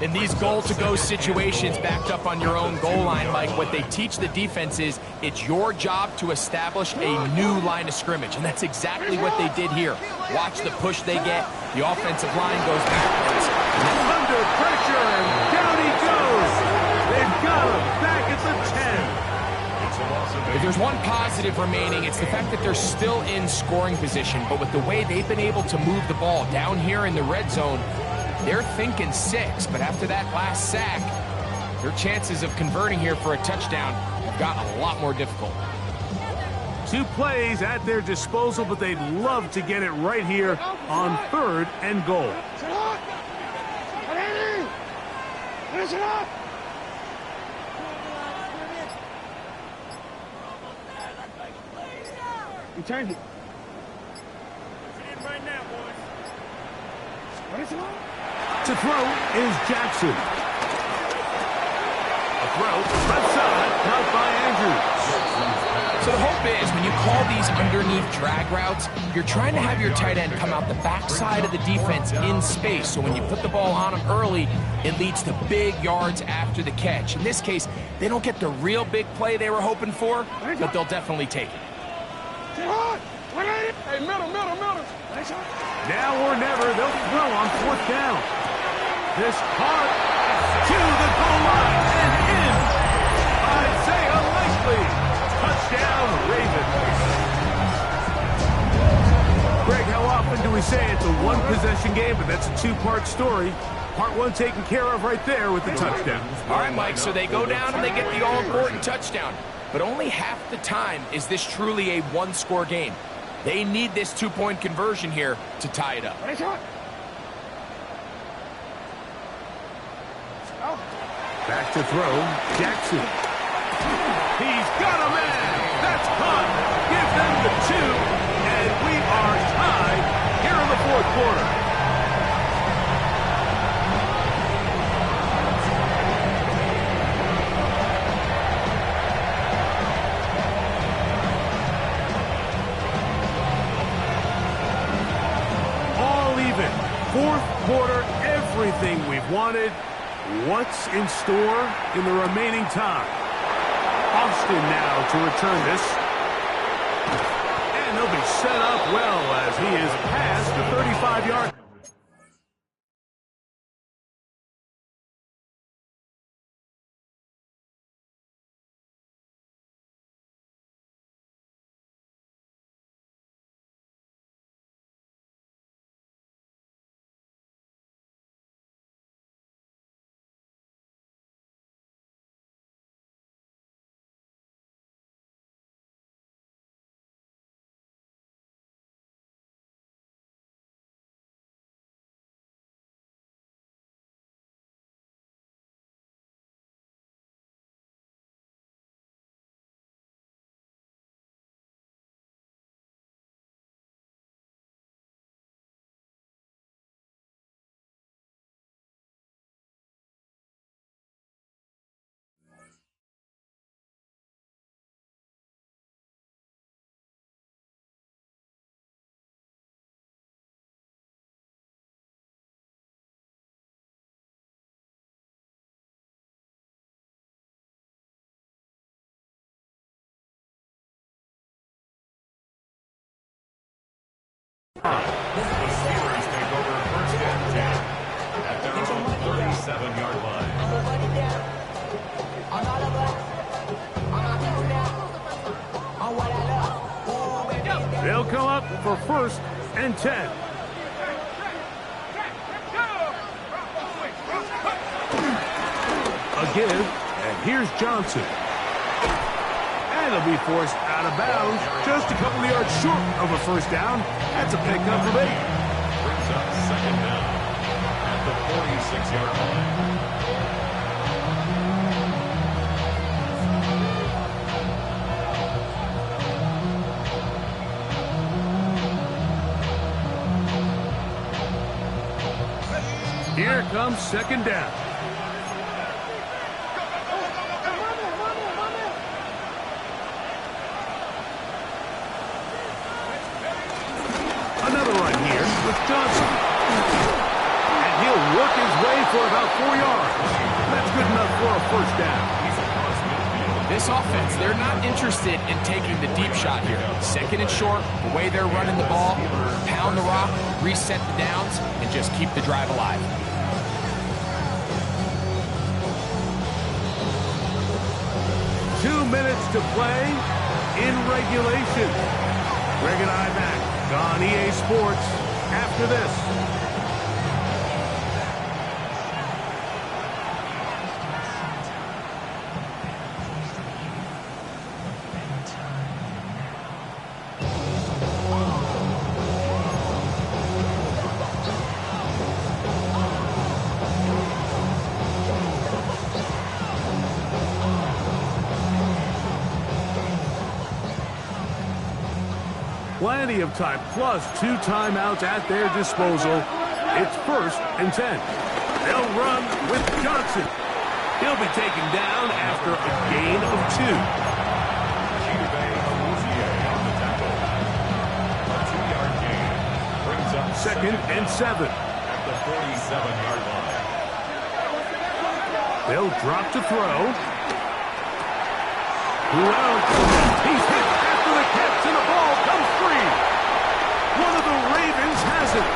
In these goal-to-go situations backed up on your own goal line, Mike, what they teach the defense is it's your job to establish a new line of scrimmage, and that's exactly what they did here. Watch the push they get. The offensive line goes backwards. Under pressure, and down he goes. They've got him back at the 10. If there's one positive remaining, it's the fact that they're still in scoring position, but with the way they've been able to move the ball down here in the red zone, they're thinking 6, but after that last sack, their chances of converting here for a touchdown have gotten a lot more difficult. 2 plays at their disposal, but they'd love to get it right here on 3rd and goal. You change it. Right now, boys. To throw is Jackson. A throw, left side, caught by Andrews. So the hope is when you call these underneath drag routes, you're trying to have your tight end come out the backside of the defense in space. So when you put the ball on him early, it leads to big yards after the catch. In this case, they don't get the real big play they were hoping for, but they'll definitely take it. Hey, middle. Now or never, they'll throw on 4th down. This caught to the goal line and in. Isaiah Likely. Touchdown, Ravens. Greg, how often do we say it's a one-possession game, but that's a 2-part story? Part 1 taken care of right there with the touchdown. All right, Mike, so they go down and they get the all-important touchdown. But only half the time is this truly a 1-score game. They need this 2-point conversion here to tie it up. Back to throw, Jackson. He's got a man. That's caught. Give them the 2, and we are tied here in the 4th quarter. All even. 4th quarter, everything we've wanted. What's in store in the remaining time? Austin now to return this. And they'll be set up well as he is past the 35-yard. The Steelers take over 1st and 10 at their own 37-yard line. They'll come up for 1st and 10. A give, and here's Johnson. And he'll be forced out of bounds, just a couple of yards short of a 1st down. That's a pickup of 8. Brings up 2nd down at the 46-yard line. comes second down. Another run here with Johnson. And he'll work his way for about 4 yards. That's good enough for a first down. This offense, they're not interested in taking the deep shot here. Second and short, the way they're running the ball, pound the rock, reset the downs, and just keep the drive alive. Two minutes to play in regulation. Greg and I back on EA Sports after this. Plenty of time, plus 2 timeouts at their disposal. It's 1st and 10. They'll run with Johnson. He'll be taken down after a gain of 2. A 2-yard gain brings up 2nd and 7. at the 47-yard line. They'll drop to throw. Who else? He's hit after the catch, and the ball comes free. One of the Ravens has it.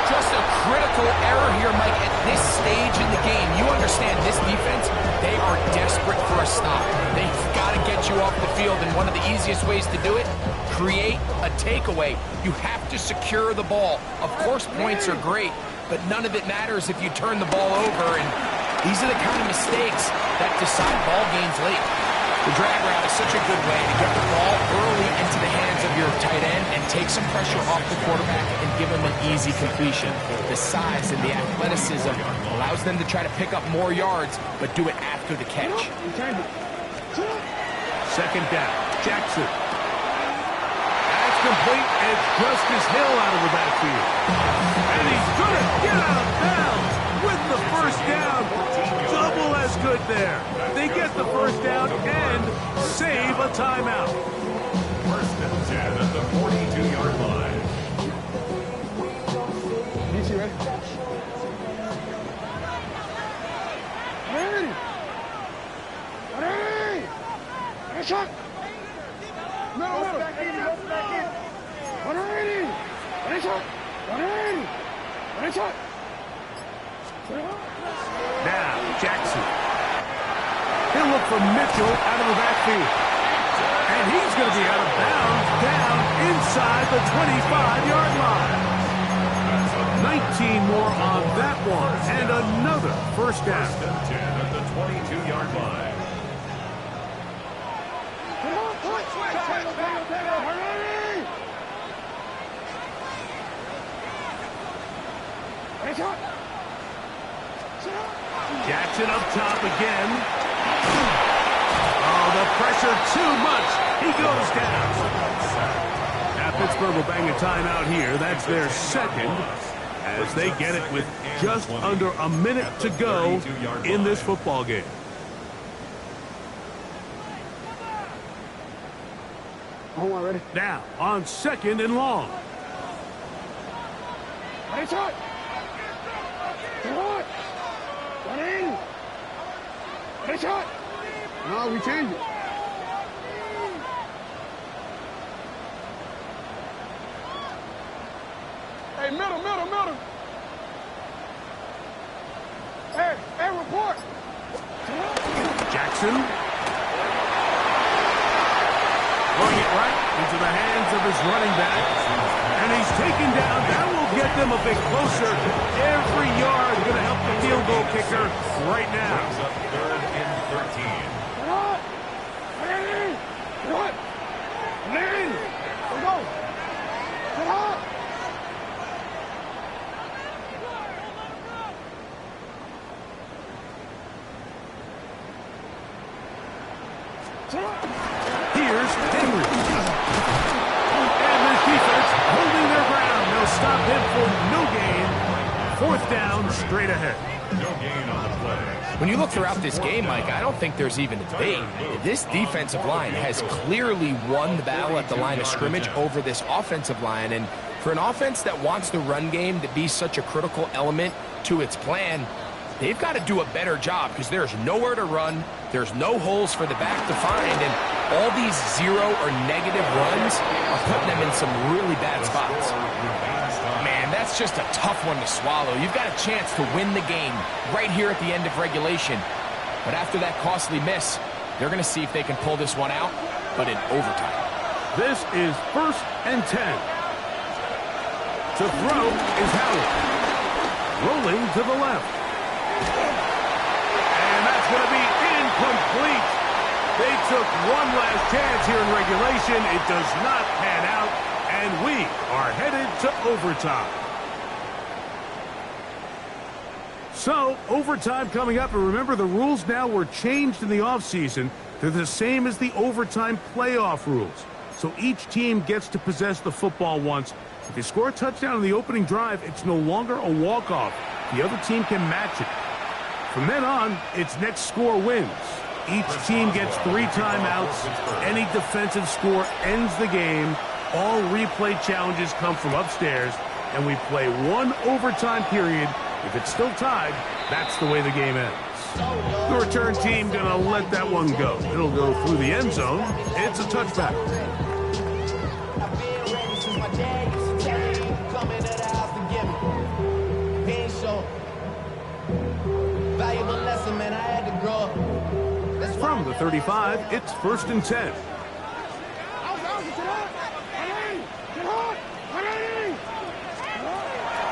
Just a critical error here, Mike, at this stage in the game. You understand this defense, they are desperate for a stop. They've got to get you off the field, and one of the easiest ways to do it, create a takeaway. You have to secure the ball. Of course, points are great, but none of it matters if you turn the ball over, and these are the kind of mistakes that decide ball games late. The drag route is such a good way to get the ball early into the hands of your tight end and take some pressure off the quarterback and give him an easy completion. The size and the athleticism allows them to try to pick up more yards, but do it after the catch. 2nd down, Jackson. That's complete. It's Justice Hill out of the backfield. And he's going to get out of bounds with the first down. Double as good there. They get the first down and save a timeout. 1st and 10 at the 42-yard line. DC, ready? Ready! Ready! Ready, shot! Middle, middle! Back in! Ready! Ready, shot! Ready! Ready, shot! Now, Jackson. He'll look for Mitchell out of the backfield. And he's going to be out of bounds down inside the 25-yard line. 19 more on that one. And another first down. 1st and 10 at the 22-yard line. Jackson up top again. Oh, the pressure too much. He goes down. Now Pittsburgh will bang a timeout here. That's their 2nd as they get it with just under a minute to go in this football game. Hold on, ready? Now on 2nd and long. Ready, shot! Shot! Run in! Ready, shot! No, we change it. Hey, middle, middle, middle. Hey, report. Jackson. Throwing it right into the hands of his running back. And he's taken down. That will get them a bit closer. Every yard going to help the field goal kicker right now. Brings up 3rd and 13. Here's Henry. And the defense holding their ground. They'll stop him for no gain. 4th down straight ahead. No gain on the play. When you look throughout this game, Mike, I don't think there's even a debate. This defensive line has clearly won the battle at the line of scrimmage over this offensive line. And for an offense that wants the run game to be such a critical element to its plan, they've got to do a better job because there's nowhere to run. There's no holes for the back to find. And all these 0 or negative runs are putting them in some really bad spots. Man, that's just a tough one to swallow. You've got a chance to win the game right here at the end of regulation. But after that costly miss, they're going to see if they can pull this one out, but in overtime. This is 1st and 10. To throw is Howard. Rolling to the left. And that's going to be incomplete. They took one last chance here in regulation. It does not pan out, and we are headed to overtime. So, overtime coming up, and remember the rules now were changed in the offseason. They're the same as the overtime playoff rules. So each team gets to possess the football once. If they score a touchdown in the opening drive, it's no longer a walk-off. The other team can match it. From then on, it's next score wins. Each team gets 3 timeouts. Any defensive score ends the game. All replay challenges come from upstairs, and we play 1 overtime period. If it's still tied, that's the way the game ends. The return team gonna let that one go. It'll go through the end zone. It's a touchback. From the 35, it's 1st and 10.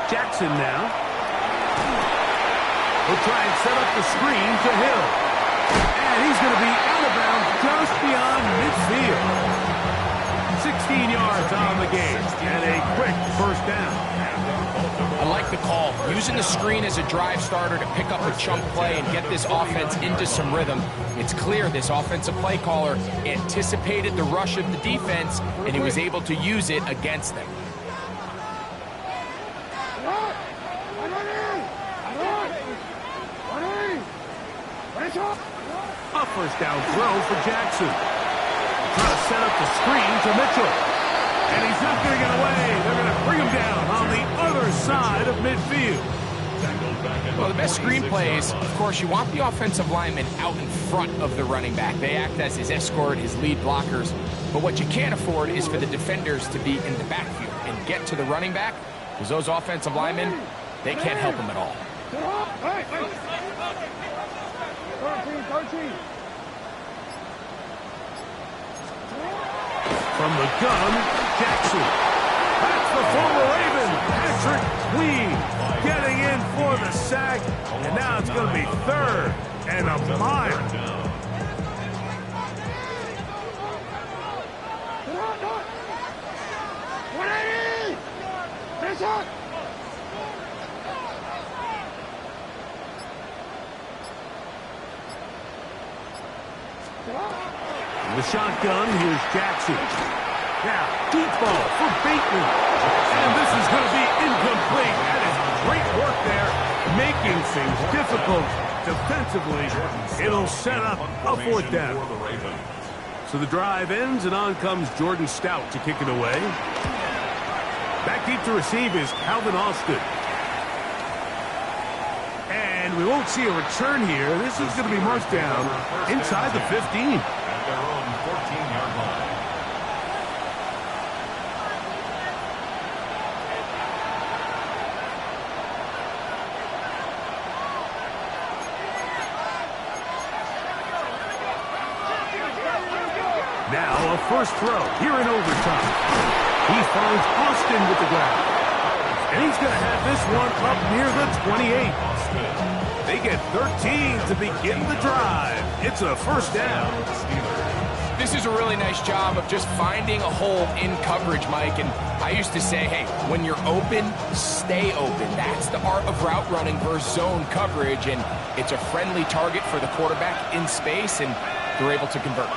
Jackson now. He'll try and set up the screen to Hill. And he's going to be out of bounds just beyond midfield. 16 yards on the game and a quick 1st down. I like the call. Using the screen as a drive starter to pick up a chunk play and get this offense into some rhythm. It's clear this offensive play caller anticipated the rush of the defense, and he was able to use it against them. A 1st down throw for Jackson. Trying to set up the screen to Mitchell. And he's not going to get away. They're going to bring him down on the other side of midfield. Well, the best screen plays, of course, you want the offensive lineman out in front of the running back. They act as his escort, his lead blockers. But what you can't afford is for the defenders to be in the backfield and get to the running back, because those offensive linemen, they can't help him at all. From the gun, Jackson. That's the former Raven, Patrick Queen, getting in for the sack. And now it's going to be 3rd and a mile. In the shotgun, here's Jackson. Now, deep ball for Bateman. And this is going to be incomplete. That is great work there, making things difficult defensively. It'll set up a 4th down. So the drive ends, and on comes Jordan Stout to kick it away. Back deep to receive is Calvin Austin. And we won't see a return here. This is going to be marked down inside the 15. At their own 14-yard line. Now a 1st throw here in overtime. He finds Austin with the ground. And he's going to have this one up near the 28. They get 13 to begin the drive. It's a 1st down. This is a really nice job of just finding a hole in coverage, Mike. And I used to say, hey, when you're open, stay open. That's the art of route running versus zone coverage. And it's a friendly target for the quarterback in space, and they're able to convert.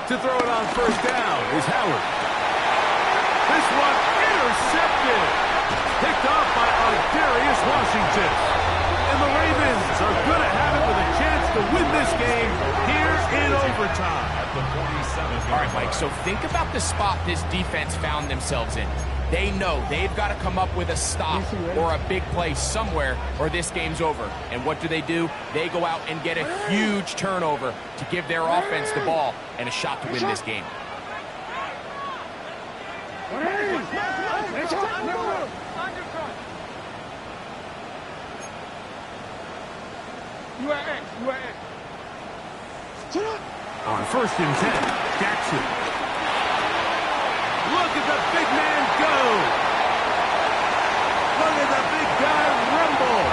To throw it on 1st down is Howard. This one intercepted. Picked off by Darius Washington. And the Ravens are going to have it with a chance to win this game here in overtime. At the 47. All right, Mike, so think about the spot this defense found themselves in. They know they've got to come up with a stop or a big play somewhere or this game's over. And what do? They go out and get a huge turnover to give their offense the ball and a shot to win this game. On 1st and 10, Jackson. Look at the big man go. Look at the big guy rumble.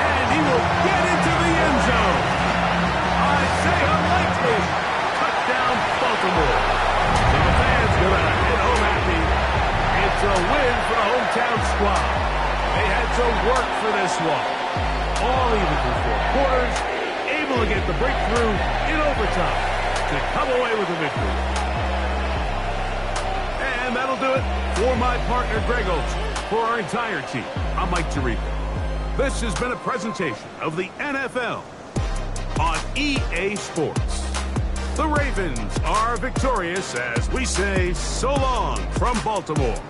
And he will get into the end zone. Isaiah Likely. Touchdown, Baltimore. So the fans going to head home happy. It's a win for the hometown squad. They had to work for this one. All even through 4 quarters. Able to get the breakthrough in overtime to come away with a victory. And that'll do it for my partner, Greg Olson. For our entire team, I'm Mike Tirico. This has been a presentation of the NFL on EA Sports. The Ravens are victorious as we say so long from Baltimore.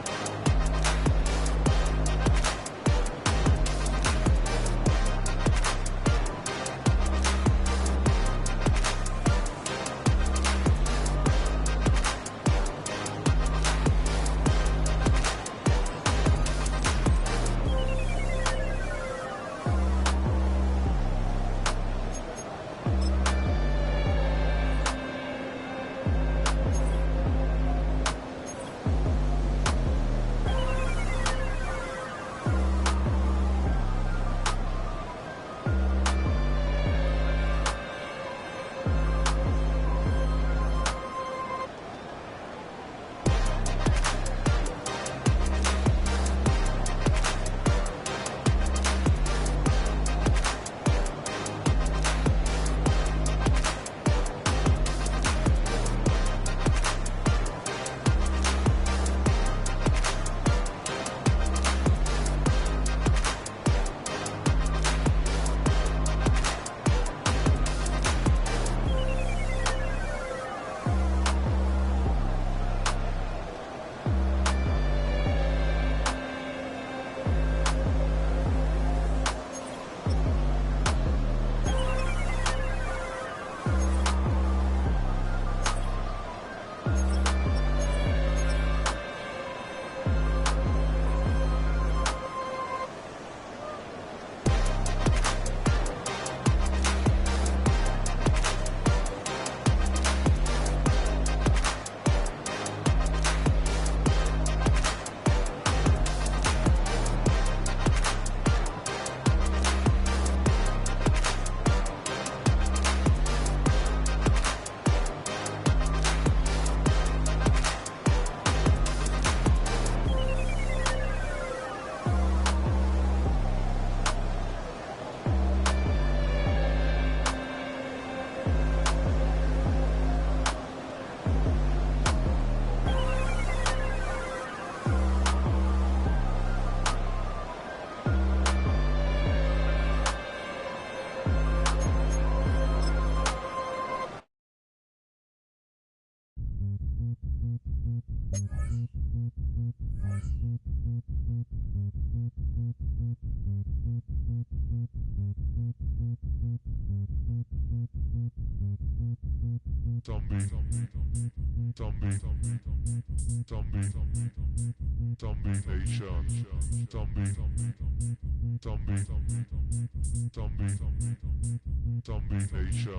Zombie Nation.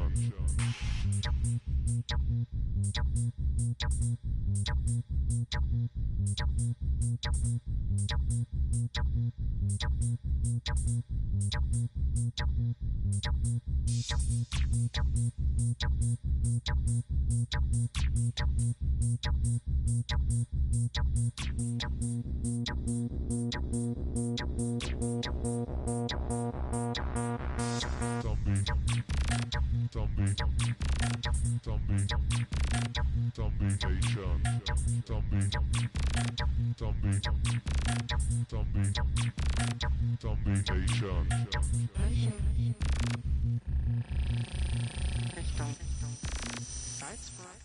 Rotation. Richtung. Salzburg.